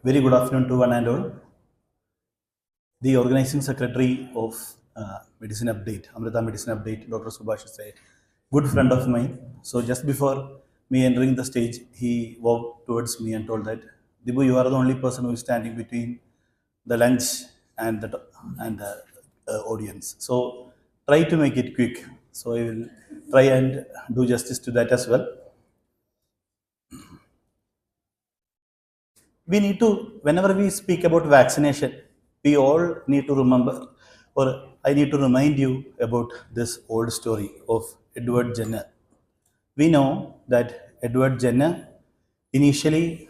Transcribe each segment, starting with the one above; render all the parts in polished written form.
Very good afternoon to one and all. The organizing secretary of Medicine Update, Amrita Medicine Update, Dr. Subhash is a good friend of mine. So just before me entering the stage, he walked towards me and told that, Dipu, you are the only person who is standing between the lunch and the audience. So try to make it quick. So I will try and do justice to that as well. We need to, whenever we speak about vaccination, we all need to remember, or I need to remind you about this old story of Edward Jenner. We know that Edward Jenner initially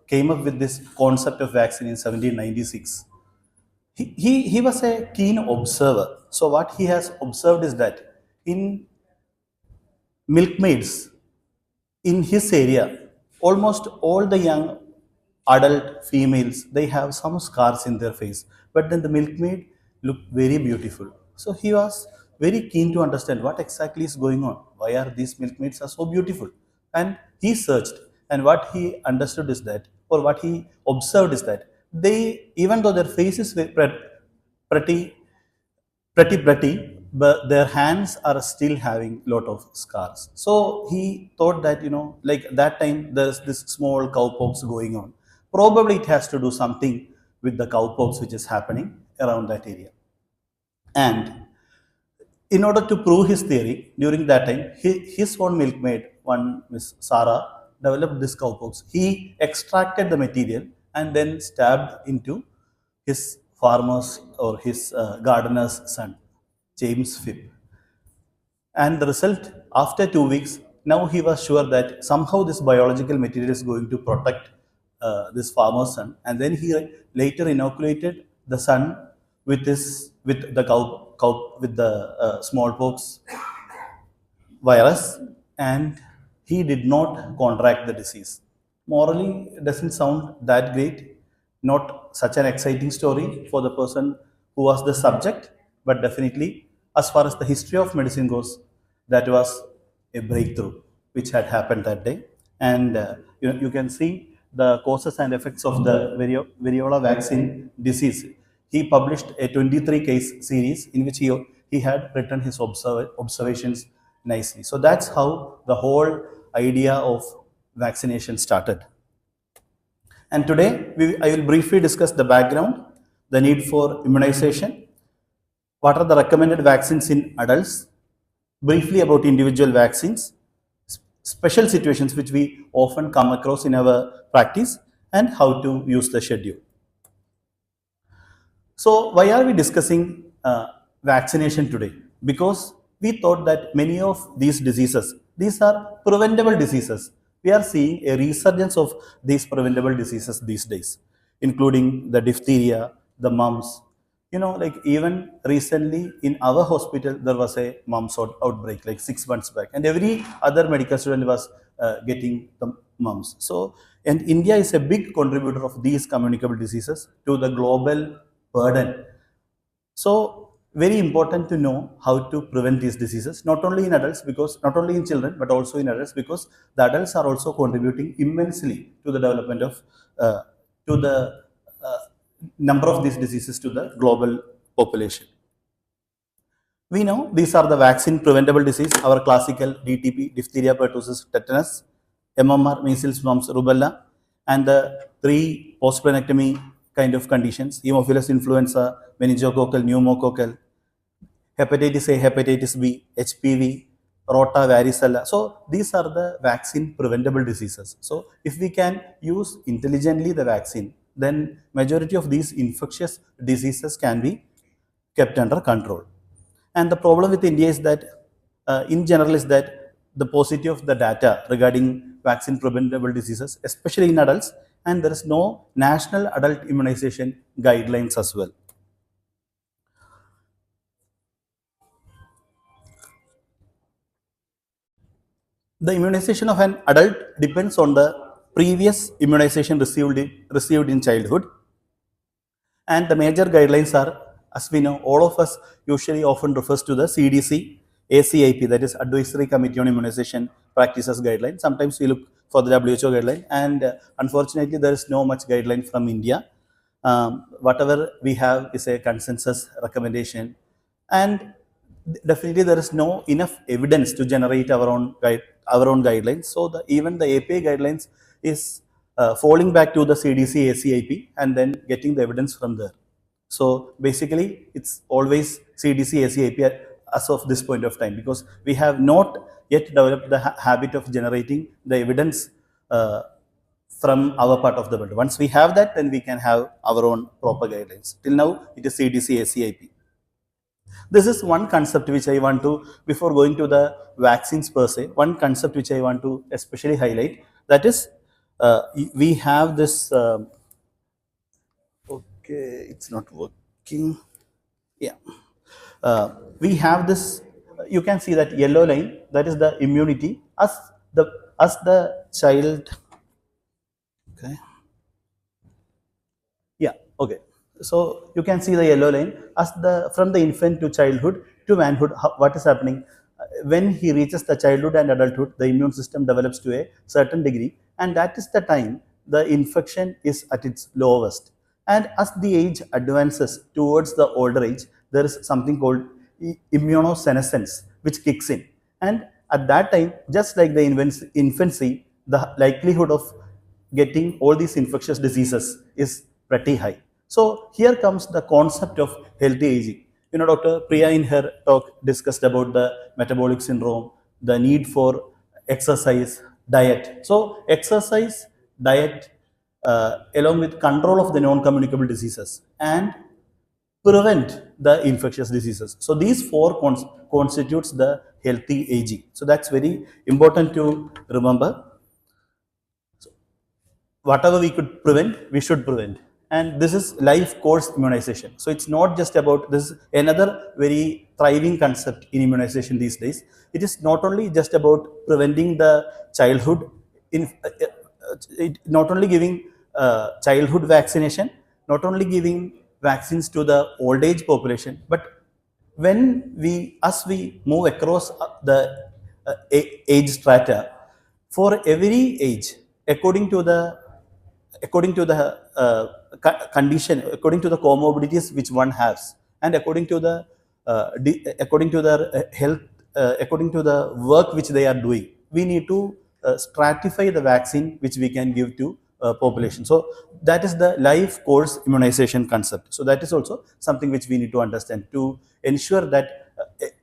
came up with this concept of vaccine in 1796. He was a keen observer. So what he has observed is that in milkmaids in his area, almost all the young adult females, they have some scars in their face, but then the milkmaid looked very beautiful. So he was very keen to understand what exactly is going on. Why are these milkmaids are so beautiful? And he searched, and what he understood is that, or what he observed is that, they, even though their faces were pretty, but their hands are still having lot of scars. So he thought that, like that time there's this small cowpox going on. Probably it has to do something with the cowpox which is happening around that area. And in order to prove his theory, during that time, his own milkmaid, one Miss Sarah, developed this cowpox. He extracted the material and then stabbed into his farmer's or his gardener's son, James Phipp. And the result, after 2 weeks, now he was sure that somehow this biological material is going to protect this farmer's son. And then he later inoculated the son with the smallpox virus, and he did not contract the disease. Morally, it doesn't sound that great, not such an exciting story for the person who was the subject, but definitely, as far as the history of medicine goes, that was a breakthrough which had happened that day. And you can see the causes and effects of the variola vaccine disease. He published a 23 case series in which he had written his observations nicely. So that's how the whole idea of vaccination started. And today I will briefly discuss the background, the need for immunization, what are the recommended vaccines in adults, briefly about individual vaccines, special situations which we often come across in our practice, and how to use the schedule. So why are we discussing vaccination today? Because we thought that many of these diseases, these are preventable diseases. We are seeing a resurgence of these preventable diseases these days, including the diphtheria, the mumps. Like even recently in our hospital, there was a mumps outbreak like 6 months back, and every other medical student was getting the mumps. So, and India is a big contributor of these communicable diseases to the global burden. So, very important to know how to prevent these diseases, not only in adults, because not only in children, but also in adults, because the adults are also contributing immensely to the development of, to the number of these diseases to the global population. We know these are the vaccine preventable disease, our classical DTP, diphtheria, pertussis, tetanus, MMR, measles, mumps, rubella, and the 3 postplanectomy kind of conditions, Haemophilus influenza, meningococcal, pneumococcal, hepatitis A, hepatitis B, HPV, rota, varicella. So these are the vaccine preventable diseases. So if we can use intelligently the vaccine, then majority of these infectious diseases can be kept under control. And the problem with India is that, in general, is that the paucity of the data regarding vaccine preventable diseases, especially in adults, and there is no national adult immunization guidelines as well. The immunization of an adult depends on the previous immunization received in childhood. And the major guidelines are, as we know, all of us usually often refers to the CDC, ACIP, that is Advisory Committee on Immunization practices guideline. Sometimes we look for the WHO guideline, and unfortunately, there is no much guideline from India. Whatever we have is a consensus recommendation, and definitely there is no enough evidence to generate our own guidelines. So even the API guidelines is falling back to the CDC ACIP and then getting the evidence from there. So basically, it's always CDC ACIP as of this point of time, because we have not yet developed the habit of generating the evidence from our part of the world. Once we have that, then we can have our own proper guidelines. Till now, it is CDC ACIP. This is one concept which I want to, before going to the vaccines per se, one concept which I want to especially highlight. That is, we have this. Okay, it's not working. Yeah, we have this. You can see that yellow line. That is the immunity as the child. Okay. Yeah. Okay. So you can see the yellow line as from the infant to childhood to manhood. What is happening when he reaches the childhood and adulthood? The immune system develops to a certain degree, and that is the time the infection is at its lowest. And as the age advances towards the older age, there is something called immunosenescence which kicks in, and at that time, just like the infancy, the likelihood of getting all these infectious diseases is pretty high. So here comes the concept of healthy aging. Dr. Priya in her talk discussed about the metabolic syndrome, the need for exercise, diet. So exercise, diet, along with control of the non-communicable diseases and prevent the infectious diseases. So these four constitutes the healthy aging. So that's very important to remember. So whatever we could prevent, we should prevent. And this is life course immunization. So it's not just about this. Another very thriving concept in immunization these days. It is not only just about preventing the childhood, not only giving childhood vaccination, not only giving vaccines to the old age population, but as we move across the age strata, for every age, according to the condition, according to the comorbidities which one has, and according to the health, according to the work which they are doing, we need to stratify the vaccine which we can give to population. So that is the life course immunization concept. So that is also something which we need to understand to ensure that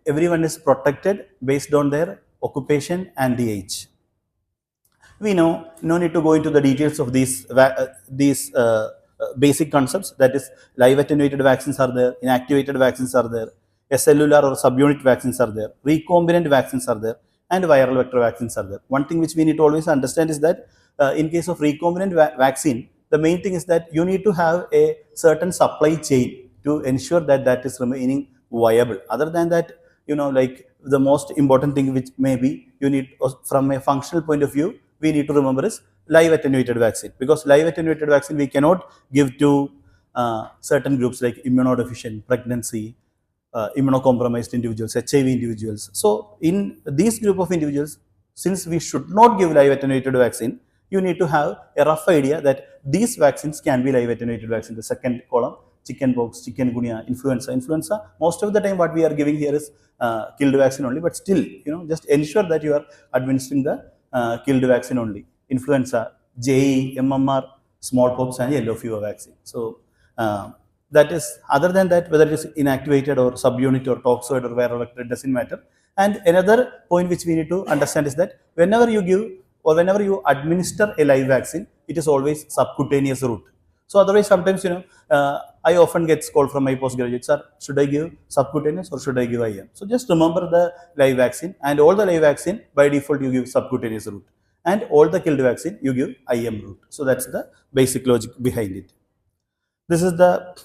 everyone is protected based on their occupation and the age. We know, no need to go into the details of these basic concepts. That is, live attenuated vaccines are there, inactivated vaccines are there, cellular or subunit vaccines are there, recombinant vaccines are there, and viral vector vaccines are there. One thing which we need to always understand is that in case of recombinant vaccine, the main thing is that you need to have a certain supply chain to ensure that that is remaining viable. Other than that, like the most important thing which maybe you need from a functional point of view, we need to remember is live attenuated vaccine, because live attenuated vaccine we cannot give to certain groups like immunodeficient, pregnancy, immunocompromised individuals, HIV individuals. So in this group of individuals, since we should not give live attenuated vaccine, you need to have a rough idea that these vaccines can be live attenuated vaccine. The second column, chickenpox, chikungunya, influenza. Influenza, most of the time what we are giving here is killed vaccine only, but still, just ensure that you are administering the killed vaccine only. Influenza, JE, MMR, smallpox, and yellow fever vaccine. So that is, other than that, whether it is inactivated or subunit or toxoid or viral vector, it doesn't matter. And another point which we need to understand is that whenever you give or whenever you administer a live vaccine, it is always subcutaneous route. So otherwise, sometimes, I often get called from my postgraduates, sir, should I give subcutaneous or should I give IM? So just remember the live vaccine, and all the live vaccine, by default, you give subcutaneous route. And all the killed vaccine, you give IM route. So that's the basic logic behind it. This is the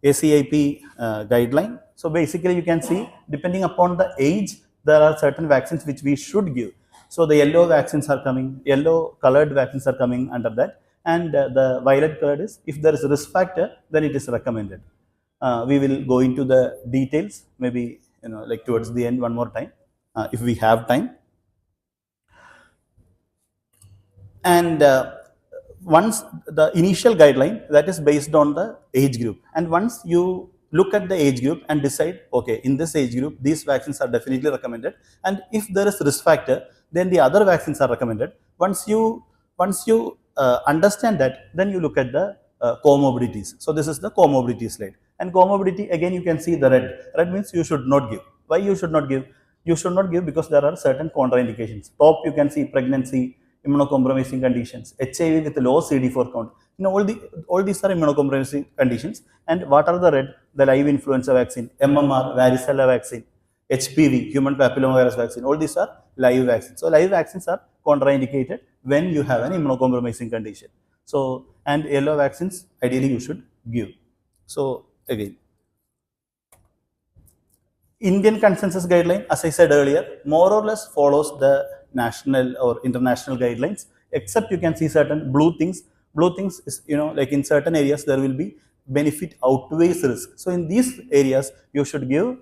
ACIP guideline. So basically, you can see, depending upon the age, there are certain vaccines which we should give. So the yellow vaccines are coming, yellow colored vaccines are coming under that. And the violet colored is, if there is a risk factor, then it is recommended. We will go into the details, maybe, like towards the end one more time, if we have time. And once the initial guideline that is based on the age group, and once you look at the age group and decide, okay, in this age group these vaccines are definitely recommended, and if there is risk factor, then the other vaccines are recommended. Once you understand that, then you look at the comorbidities. So this is the comorbidity slide, and comorbidity, again, you can see the red means you should not give. Why you should not give? You should not give because there are certain contraindications. Top, you can see pregnancy, immunocompromising conditions, HIV with low CD4 count. All these are immunocompromising conditions. And what are the red? The live influenza vaccine, MMR, varicella vaccine, HPV, human papillomavirus vaccine. All these are live vaccines. So live vaccines are contraindicated when you have an immunocompromising condition. So, and yellow vaccines ideally you should give. So again, Indian consensus guideline, as I said earlier, more or less follows the national or international guidelines, except you can see certain blue things. Blue things is, like in certain areas there will be benefit outweighs risk. So in these areas, you should give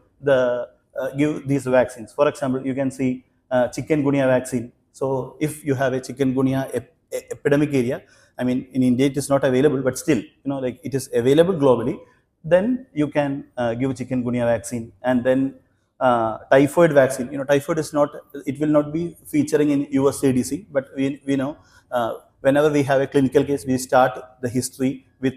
these vaccines. For example, you can see chikungunya vaccine. So if you have a chikungunya epidemic area, I mean, in India it is not available, but still, like it is available globally, then you can give chikungunya vaccine. And then typhoid vaccine. Typhoid is not, it will not be featuring in US CDC, but we know whenever we have a clinical case, we start the history with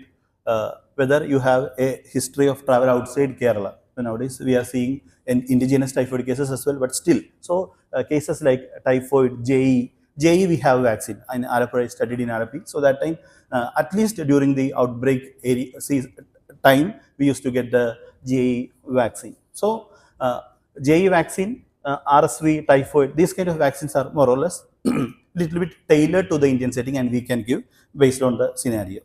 whether you have a history of travel outside Kerala. So nowadays we are seeing indigenous typhoid cases as well, but still. So cases like typhoid, JE we have vaccine. In Alappuzha, I studied in Alappuzha. So that time, at least during the outbreak time, we used to get the JE vaccine. So JE vaccine, RSV, typhoid, these kind of vaccines are more or less little bit tailored to the Indian setting, and we can give based on the scenario.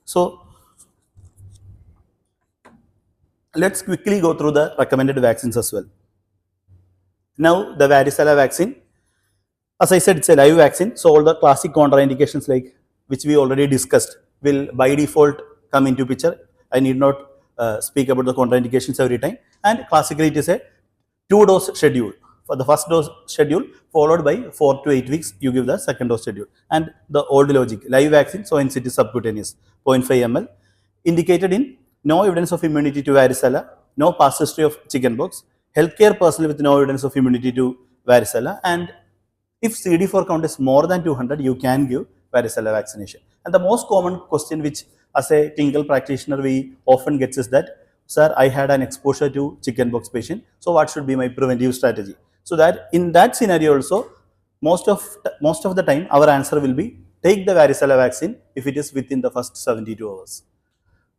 So let's quickly go through the recommended vaccines as well. Now the varicella vaccine, as I said, it's a live vaccine. So all the classic contraindications, like which we already discussed, will by default come into picture. I need not speak about the contraindications every time. And classically, it is a 2-dose schedule. For the first dose schedule, followed by 4 to 8 weeks, you give the second dose schedule. And the old logic, live vaccine, so it is subcutaneous, 0.5 ml, indicated in no evidence of immunity to varicella, no past history of chickenpox, healthcare personnel with no evidence of immunity to varicella, and if CD4 count is more than 200, you can give varicella vaccination. And the most common question which as a clinical practitioner we often get is that, sir, I had an exposure to chickenpox patient, so what should be my preventive strategy? So that in that scenario also, most of the time our answer will be take the varicella vaccine if it is within the first 72 hours.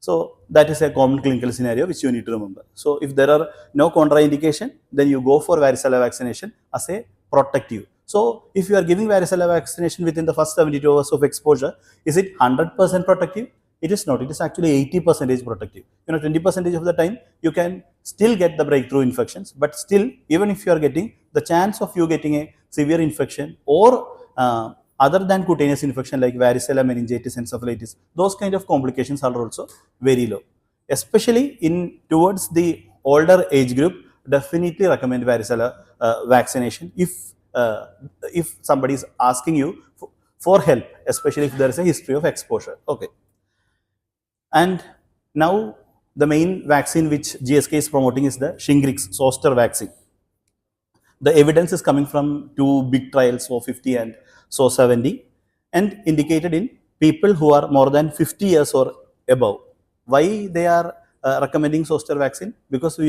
So that is a common clinical scenario which you need to remember. So if there are no contraindication, then you go for varicella vaccination as a protective. So if you are giving varicella vaccination within the first 72 hours of exposure, is it 100% protective? It is not. It is actually 80% protective. 20% of the time you can still get the breakthrough infections, but still, even if you are getting, the chance of you getting a severe infection or other than cutaneous infection like varicella, meningitis, encephalitis, those kind of complications are also very low. Especially towards the older age group, definitely recommend varicella vaccination if somebody is asking you for help, especially if there is a history of exposure. Okay. And now the main vaccine which GSK is promoting is the Shingrix zoster vaccine. The evidence is coming from 2 big trials, SO50 and SO70, and indicated in people who are more than 50 years or above. Why they are recommending zoster vaccine? Because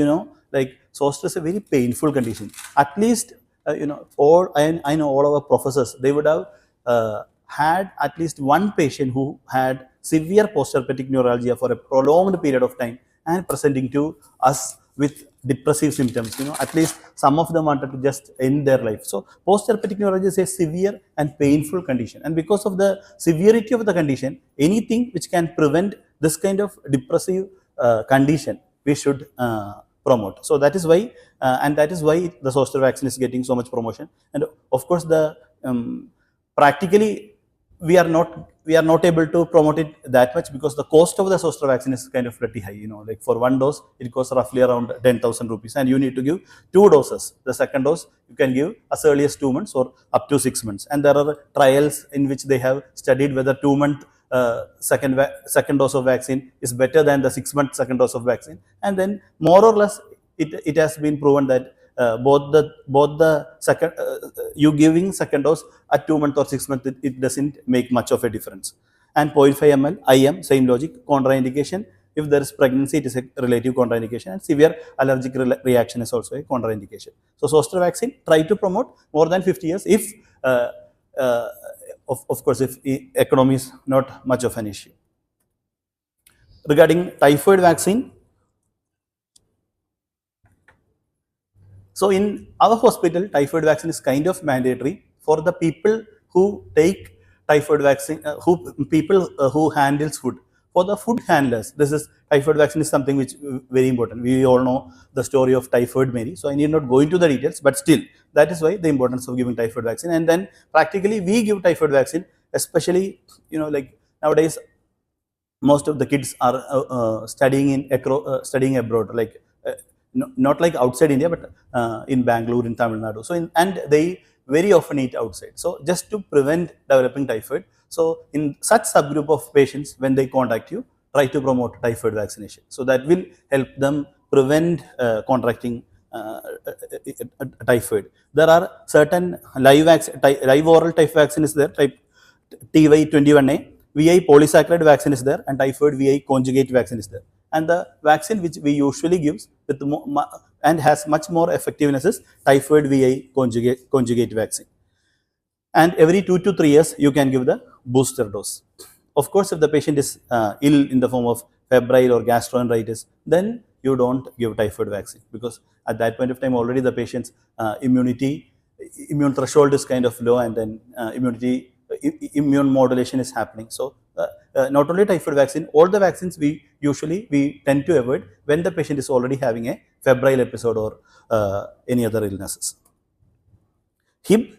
like zoster is a very painful condition. At least I know all our professors, they would have had at least one patient who had severe postherpetic neuralgia for a prolonged period of time and presenting to us with depressive symptoms. At least some of them wanted to just end their life. So postherpetic neuralgia is a severe and painful condition, and because of the severity of the condition, anything which can prevent this kind of depressive condition, we should promote. So that is why, the zoster vaccine is getting so much promotion. And of course, the practically we are not able to promote it that much because the cost of the zoster vaccine is kind of pretty high. Like for one dose, it costs roughly around 10,000 rupees, and you need to give two doses. The second dose you can give as early as 2 months or up to 6 months. And there are trials in which they have studied whether 2 month second dose of vaccine is better than the 6 month second dose of vaccine, and then more or less it has been proven that both the second you giving second dose at 2 months or 6 months, it doesn't make much of a difference. And 0.5 ml IM, same logic. Contraindication: if there is pregnancy, it is a relative contraindication, and severe allergic reaction is also a contraindication. So zoster vaccine, try to promote more than 50 years if uh, of course if economy is not much of an issue. Regarding typhoid vaccine, so in our hospital, typhoid vaccine is kind of mandatory for the people who take typhoid vaccine, who handles food. For the food handlers, this is typhoid vaccine is something which very important. We all know the story of typhoid Mary, so I need not go into the details, but still that is why the importance of giving typhoid vaccine. And then practically we give typhoid vaccine, especially like nowadays most of the kids are studying abroad, like not like outside India, but in Bangalore, in Tamil Nadu. So and they very often eat outside. So just to prevent developing typhoid, so in such subgroup of patients, when they contact you, try to promote typhoid vaccination. So that will help them prevent contracting typhoid. There are certain live oral type vaccine is there, type TY21A. VI polysaccharide vaccine is there, and typhoid VI conjugate vaccine is there. And the vaccine which we usually gives with and has much more effectiveness is typhoid VI conjugate vaccine. And every 2 to 3 years you can give the booster dose. Of course, if the patient is ill in the form of febrile or gastroenteritis, then you don't give typhoid vaccine, because at that point of time already the patient's immune threshold is kind of low, and then immune modulation is happening. So not only typhoid vaccine, all the vaccines we tend to avoid when the patient is already having a febrile episode or any other illnesses. Hib,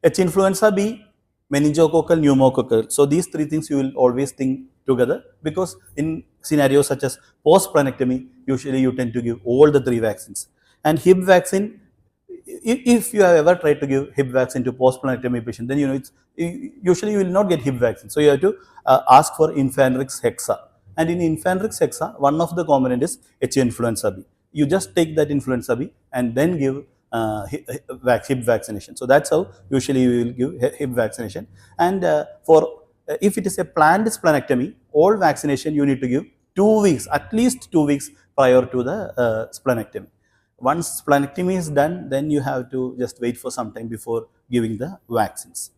H influenza B, meningococcal, pneumococcal. So these three things you will always think together, because in scenarios such as post-splenectomy, usually you tend to give all the three vaccines. And Hib vaccine, if you have ever tried to give Hib vaccine to post-splenectomy patient, then it's usually you will not get Hib vaccine. So you have to ask for Infectious hexa. And in Infectious hexa, one of the component is H influenza B. You just take that influenza B and then give Hib vaccination. So that's how usually we will give Hib vaccination. And if it is a planned splenectomy, all vaccination you need to give 2 weeks, at least 2 weeks prior to the splenectomy. Once splenectomy is done, then you have to just wait for some time before giving the vaccines.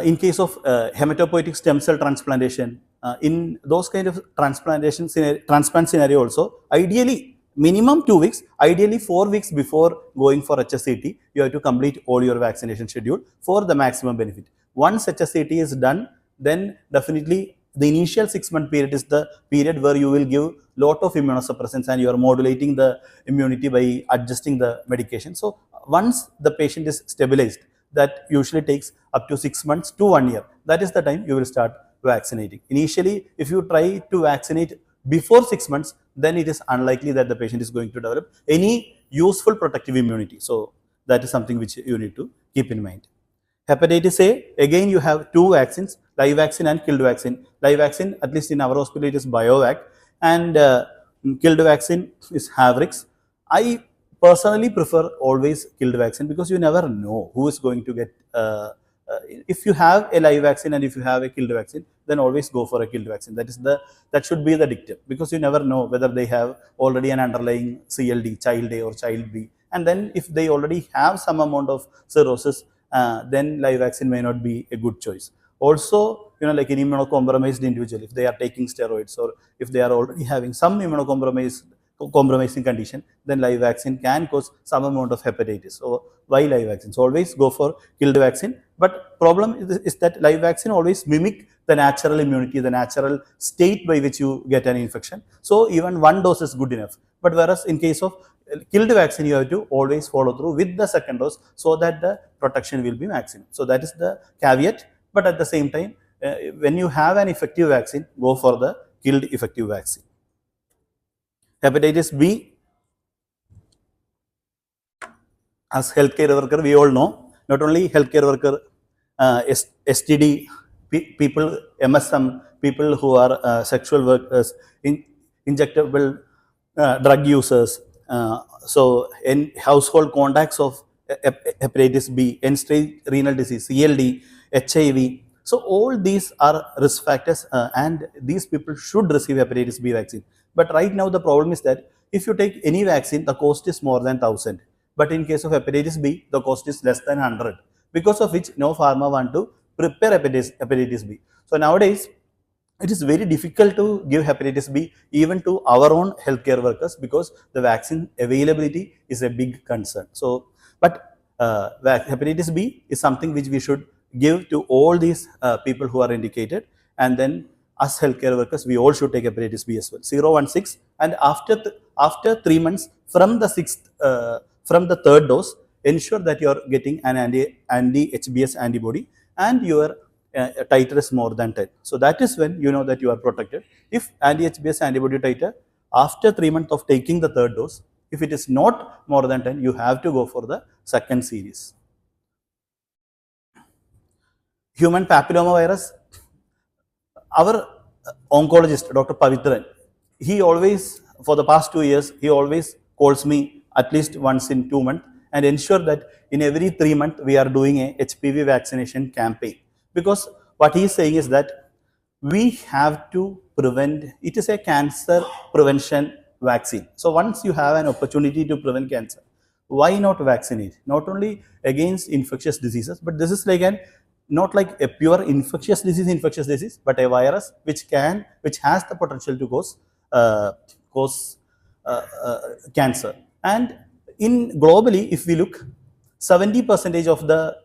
In case of hematopoietic stem cell transplantation, in those kind of transplant scenario also, ideally minimum 2 weeks, ideally 4 weeks before going for HSCT, you have to complete all your vaccination schedule for the maximum benefit. Once HSCT is done, then definitely the initial 6-month period is the period where you will give lot of immunosuppressants and you are modulating the immunity by adjusting the medication. So once the patient is stabilized, that usually takes up to 6 months to 1 year. That is the time you will start vaccinating. Initially, if you try to vaccinate before 6 months, then it is unlikely that the patient is going to develop any useful protective immunity. So that is something which you need to keep in mind. Hepatitis A, again you have two vaccines, live vaccine and killed vaccine. Live vaccine, at least in our hospital, it is Biovac, and killed vaccine is Havrix. I personally prefer always killed vaccine, because you never know who is going to get. If you have a live vaccine and if you have a killed vaccine, then always go for a killed vaccine. That should be the dictum, because you never know whether they have already an underlying CLD, child A or child B, and then if they already have some amount of cirrhosis, then live vaccine may not be a good choice. Also, like an immunocompromised individual, if they are taking steroids or if they are already having some immunocompromising condition, then live vaccine can cause some amount of hepatitis. So why live vaccines? Always go for killed vaccine. But problem is that live vaccine always mimic the natural immunity, the natural state by which you get an infection. So even one dose is good enough. But whereas in case of killed vaccine, you have to always follow through with the second dose so that the protection will be maximum. So that is the caveat. But at the same time, when you have an effective vaccine, go for the killed effective vaccine. Hepatitis B, as healthcare worker, we all know, not only healthcare worker, STD, people, MSM, people who are sexual workers, injectable drug users, so in household contacts of hepatitis B, end-stage renal disease, CLD, HIV. So all these are risk factors, and these people should receive hepatitis B vaccine. But right now the problem is that if you take any vaccine, the cost is more than 1,000. But in case of hepatitis B, the cost is less than 100. Because of which no pharma want to prepare hepatitis B. So nowadays, it is very difficult to give hepatitis B even to our own healthcare workers because the vaccine availability is a big concern. So, but hepatitis B is something which we should give to all these people who are indicated, and then as healthcare workers, we all should take hepatitis B as well. 016, and after 3 months from the third dose, ensure that you are getting an anti-HBs antibody and your titer is more than 10. So that is when you know that you are protected. If anti-HBs antibody titer after 3 months of taking the third dose, if it is not more than 10, you have to go for the second series. Human papillomavirus, our oncologist, Dr. Pavitran, he always, for the past 2 years, he always calls me at least once in 2 months and ensure that in every 3 months we are doing a HPV vaccination campaign. Because what he is saying is that we have to prevent, it is a cancer prevention vaccine. So once you have an opportunity to prevent cancer, why not vaccinate? Not only against infectious diseases, but this is like not like a pure infectious disease, but a virus which has the potential to cause cancer. And in globally, if we look, 70% of the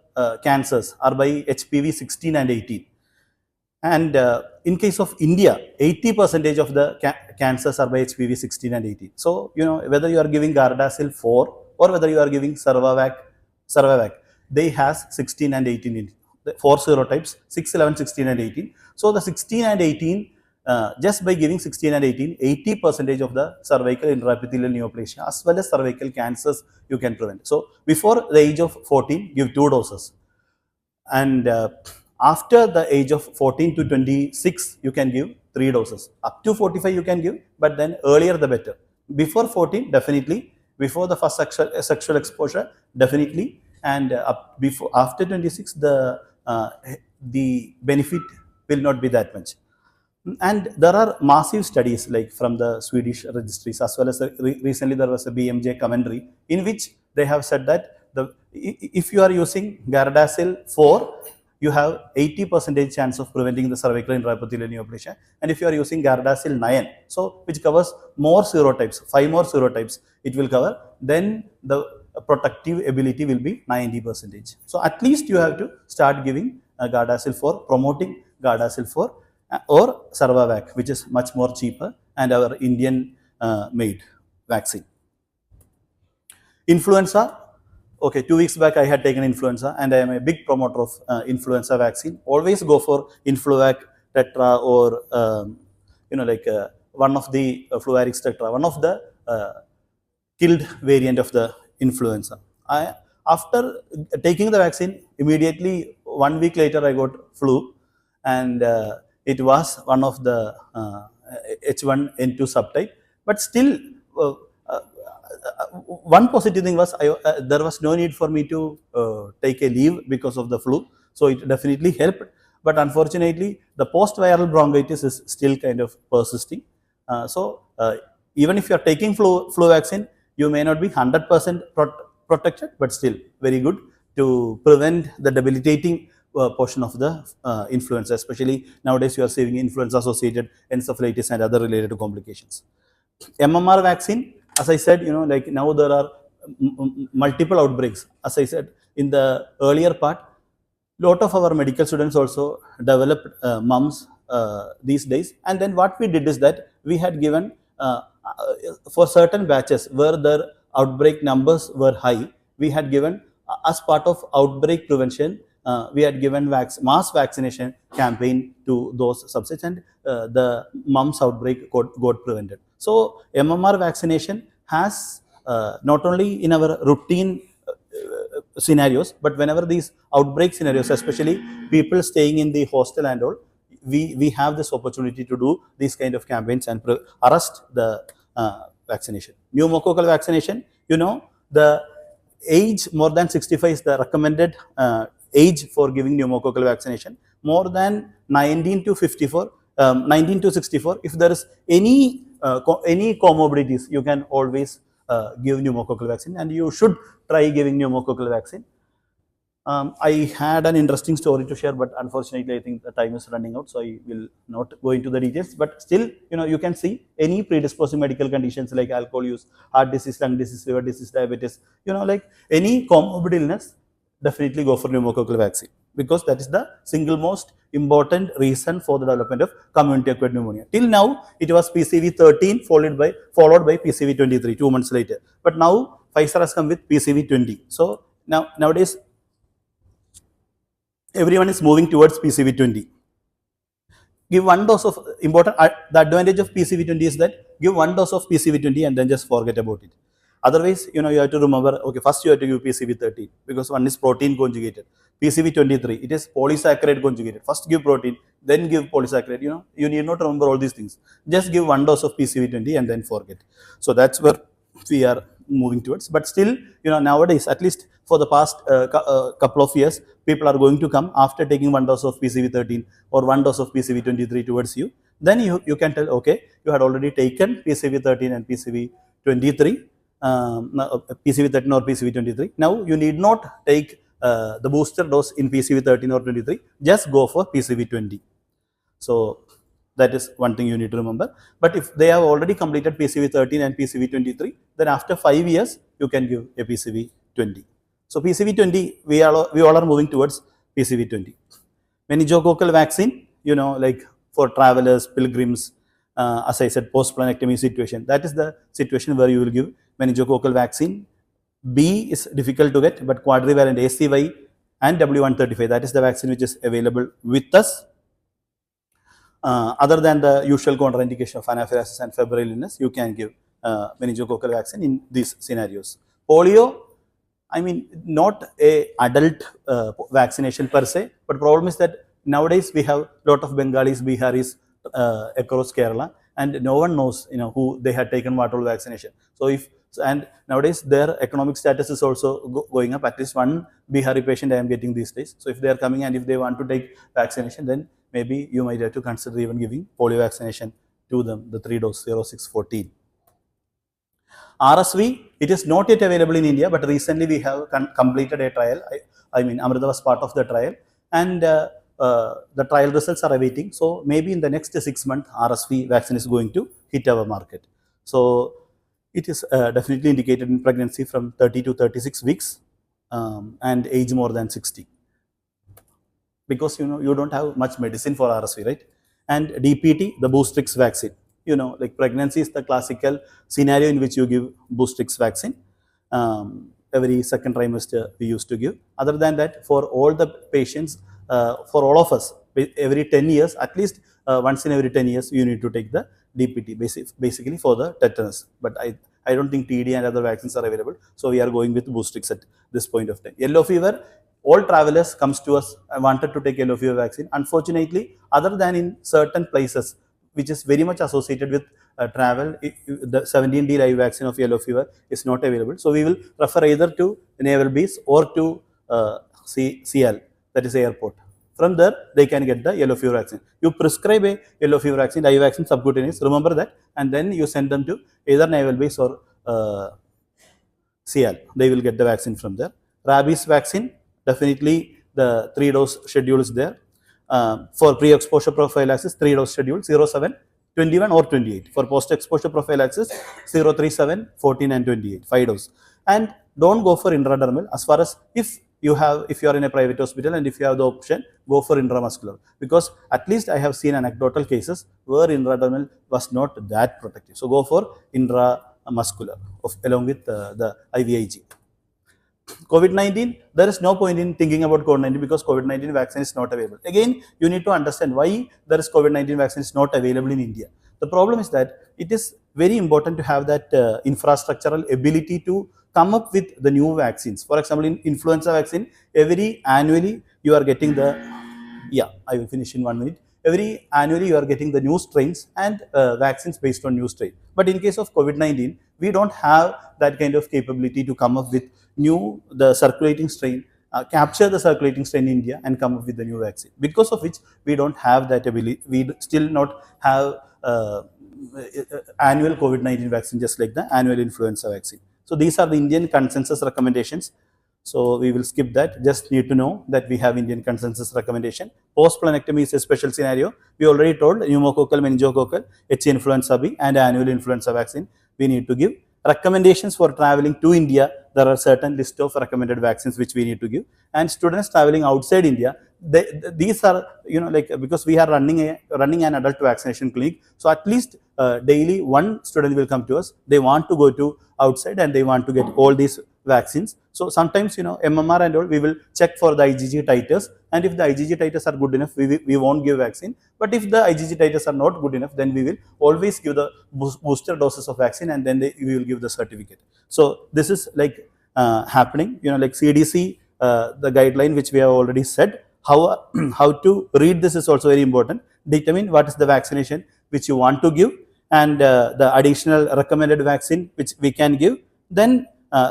cancers are by HPV 16 and 18. And in case of India, 80% of the cancers are by HPV 16 and 18. So, you know, whether you are giving Gardasil 4 or whether you are giving Cervavac, they has 16 and 18 in 4 serotypes, 6, 11, 16 and 18. So the 16 and 18, just by giving 16 and 18, 80% of the cervical intraepithelial neoplasia as well as cervical cancers you can prevent. So before the age of 14, give 2 doses. And after the age of 14 to 26, you can give 3 doses. Up to 45 you can give, but then earlier the better. Before 14, definitely. Before the first sexual exposure, definitely. And after 26, the benefit will not be that much. And there are massive studies like from the Swedish registries as well as recently there was a BMJ commentary in which they have said that if you are using Gardasil 4, you have 80% chance of preventing the cervical intraepithelial neoplasia. And if you are using Gardasil 9, so which covers more serotypes, 5 more serotypes it will cover, then the protective ability will be 90%. So at least you have to start giving Gardasil 4, promoting Gardasil 4 or Cervavac, which is much more cheaper and our Indian made vaccine. Influenza. Okay, 2 weeks back I had taken influenza and I am a big promoter of influenza vaccine. Always go for Influvac Tetra or one of the Fluarix Tetra, one of the killed variant of the influenza. After taking the vaccine, immediately 1 week later I got flu, and it was one of the H1N2 subtype. But still, one positive thing was there was no need for me to take a leave because of the flu, so it definitely helped. But unfortunately, the post-viral bronchitis is still kind of persisting. So even if you are taking flu vaccine, you may not be 100% protected, but still very good to prevent the debilitating portion of the influenza. Especially nowadays, you are seeing influenza-associated encephalitis and other related complications. MMR vaccine, as I said, like now there are multiple outbreaks. As I said in the earlier part, lot of our medical students also developed mumps these days. And then what we did is that we had given for certain batches where there outbreak numbers were high, we had given, as part of outbreak prevention, we had given mass vaccination campaign to those subsets, and the mumps outbreak got prevented. So MMR vaccination has not only in our routine scenarios, but whenever these outbreak scenarios, especially people staying in the hostel and all, we have this opportunity to do these kind of campaigns and arrest the vaccination. Pneumococcal vaccination, the age more than 65 is the recommended age for giving pneumococcal vaccination. More than 19 to 54, 19 to 64, if there is any comorbidities, you can always give pneumococcal vaccine, and you should try giving pneumococcal vaccine. I had an interesting story to share, but unfortunately, I think the time is running out, so I will not go into the details. But still, you can see any predisposing medical conditions like alcohol use, heart disease, lung disease, liver disease, diabetes, like any comorbid illness, definitely go for pneumococcal vaccine, because that is the single most important reason for the development of community-acquired pneumonia. Till now, it was PCV13 followed by PCV23 2 months later. But now Pfizer has come with PCV20. So nowadays, everyone is moving towards PCV20. Give one dose of the advantage of PCV20 is that give one dose of PCV20 and then just forget about it. Otherwise, you have to remember, okay, first you have to give PCV13 because one is protein conjugated. PCV23, it is polysaccharide conjugated. First give protein, then give polysaccharide. You need not remember all these things. Just give one dose of PCV20 and then forget. So that's where we are moving towards. But still, nowadays, at least for the past couple of years, people are going to come after taking one dose of PCV13 or one dose of PCV23 towards you. Then you can tell, okay, you had already taken PCV13 and PCV23. PCV13 or PCV23. Now you need not take the booster dose in PCV13 or 23. Just go for PCV20. So that is one thing you need to remember. But if they have already completed PCV13 and PCV23, then after 5 years you can give a PCV20. So PCV20, we all are moving towards PCV20. Meningococcal vaccine, like for travelers, pilgrims, as I said, post-planectomy situation. That is the situation where you will give meningococcal vaccine. B is difficult to get, but quadrivalent ACY and W135, that is the vaccine which is available with us. Other than the usual contraindication of anaphylaxis and febrile illness, you can give meningococcal vaccine in these scenarios. Polio, I mean, not a adult vaccination per se, but problem is that nowadays we have a lot of Bengalis, Biharis across Kerala, and no one knows, who they had taken what all vaccination. So and nowadays their economic status is also going up. At least one Bihari patient I am getting these days. So if they are coming and if they want to take vaccination, then maybe you might have to consider even giving polio vaccination to them, the 3-dose 0614. RSV, it is not yet available in India, but recently we have completed a trial. I mean, Amrita was part of the trial, and the trial results are awaiting. So maybe in the next 6 months, RSV vaccine is going to hit our market. So it is definitely indicated in pregnancy from 30 to 36 weeks and age more than 60. Because you don't have much medicine for RSV, right? And DPT, the Boostrix vaccine. Like pregnancy is the classical scenario in which you give Boostrix vaccine. Every second trimester we used to give. Other than that, for all the patients, for all of us, every 10 years, at least once in every 10 years, you need to take the DPT, basically for the tetanus. But I don't think TD and other vaccines are available. So we are going with Boostrix at this point of time. Yellow fever, all travelers comes to us and wanted to take yellow fever vaccine. Unfortunately, other than in certain places, which is very much associated with travel, the 17D live vaccine of yellow fever is not available. So we will refer either to naval base or to CL, that is airport. From there, they can get the yellow fever vaccine. You prescribe a yellow fever vaccine, live vaccine subcutaneous, remember that, and then you send them to either naval base or CL. They will get the vaccine from there. Rabies vaccine, definitely the 3-dose schedule is there. For pre-exposure prophylaxis, 3-dose schedule 07, 21 or 28. For post-exposure prophylaxis, 037, 14 and 28, 5-dose. And don't go for intradermal as far as if you are in a private hospital and if you have the option, go for intramuscular. Because at least I have seen anecdotal cases where intradermal was not that protective. So go for intramuscular along with the IVIG. COVID-19, there is no point in thinking about COVID-19 because COVID-19 vaccine is not available. Again, you need to understand why there is COVID-19 vaccine is not available in India. The problem is that it is very important to have that infrastructural ability to come up with the new vaccines. For example, in influenza vaccine, every annually you are getting the, I will finish in 1 minute. Every annually you are getting the new strains and vaccines based on new strain. But in case of COVID-19, we don't have that kind of capability to come up with the circulating strain, capture the circulating strain in India and come up with the new vaccine. Because of which we don't have that ability. We still not have annual COVID-19 vaccine just like the annual influenza vaccine. So these are the Indian consensus recommendations. So we will skip that. Just need to know that we have Indian consensus recommendation. Post-splenectomy is a special scenario. We already told pneumococcal, meningococcal, H influenza B and annual influenza vaccine we need to give. Recommendations for traveling to India, there are certain list of recommended vaccines which we need to give. And students traveling outside India, these are, because we are running an adult vaccination clinic. So at least daily one student will come to us. They want to go to outside and they want to get all these vaccines. So sometimes, MMR and all, we will check for the IgG titers, and if the IgG titers are good enough, we won't give vaccine. But if the IgG titers are not good enough, then we will always give the booster doses of vaccine, and then we will give the certificate. So this is like happening, like CDC, the guideline which we have already said. How to read this is also very important. Determine what is the vaccination which you want to give, and the additional recommended vaccine which we can give. Then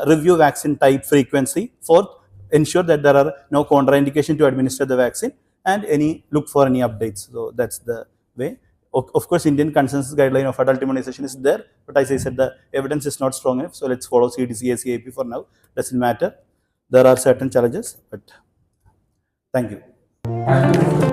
review vaccine type frequency. Fourth, ensure that there are no contraindication to administer the vaccine, and look for any updates. So that's the way. Of course, Indian consensus guideline of adult immunization is there, but as I said, the evidence is not strong enough. So let's follow CDC, ACIP for now. Doesn't matter. There are certain challenges, but thank you.